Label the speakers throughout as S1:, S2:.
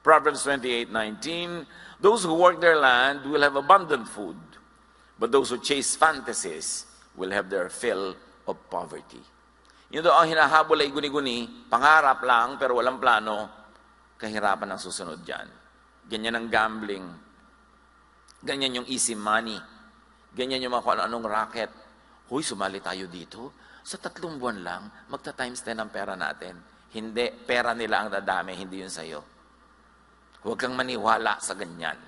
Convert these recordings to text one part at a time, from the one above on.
S1: Proverbs 28:19, those who work their land will have abundant food, but those who chase fantasies will have their fill of poverty. Yun daw ang hinahabol ay guni-guni, pangarap lang pero walang plano, kahirapan ang susunod dyan. Ganyan ang gambling, ganyan yung easy money, ganyan yung mga kung anong racket. Huy, sumali tayo dito. Sa 3 buwan lang, magta-times 10 ang pera natin. Hindi, pera nila ang dadami, hindi yun sa'yo. Huwag kang maniwala sa ganyan.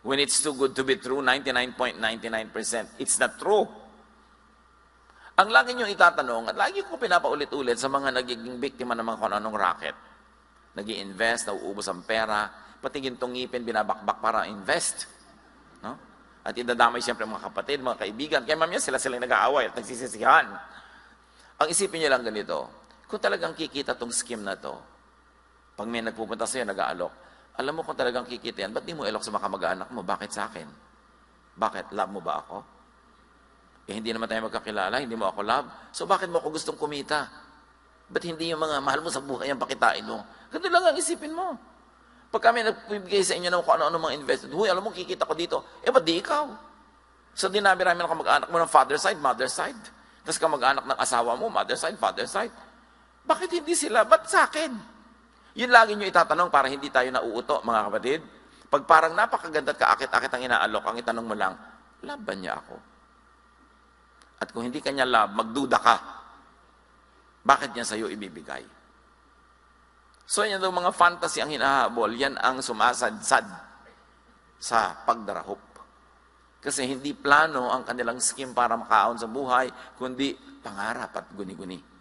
S1: When it's too good to be true, 99.99%, it's not true. Ang lagi nyo itatanong, at lagi ko pinapaulit-ulit sa mga nagiging biktima ng mga kung anong racket. Nag-i-invest, nauubos ang pera, pati gintong ngipin, binabakbak para invest. No? At idadamay siyempre mga kapatid, mga kaibigan. Kaya mamaya sila nag-aaway at nagsisisihan. Ang isipin niyo lang ganito, kung talagang kikita tong scheme na to, pag may nagpupunta sa'yo, nag-aalok, alam mo kung talagang kikita yan, ba't di mo ilok sa mga kamag-anak mo? Bakit sa akin? Bakit? Love mo ba ako? Eh, hindi naman tayo magkakilala, hindi mo ako love. So, bakit mo ako gustong kumita? Ba't hindi yung mga mahal mo sa buhay ang pakitain mo? Ganito lang ang isipin mo. Pag kami nagbibigay sa inyo ng kung ano-ano mga investment, huy, alam mo, kikita ko dito. Eh, ba't di ikaw? So, dinami-rami ng kamag-anak mo ng father side, mother side. Tapos kamag-anak ng asawa mo, mother side, father side. Bakit hindi sila? Ba't sa akin? Yun lagi nyo itatanong para hindi tayo nauuto, mga kapatid. Pag parang napakaganda at kaakit-akit ang inaalok, ang itanong mo lang, love ba niya ako? At kung hindi kanya love, magduda ka. Bakit niya sa'yo ibibigay? So yan daw mga fantasy ang hinahabol, yan ang sumasadsad sa pagdarahop. Kasi hindi plano ang kanilang scheme para makaahon sa buhay, kundi pangarap at guni-guni.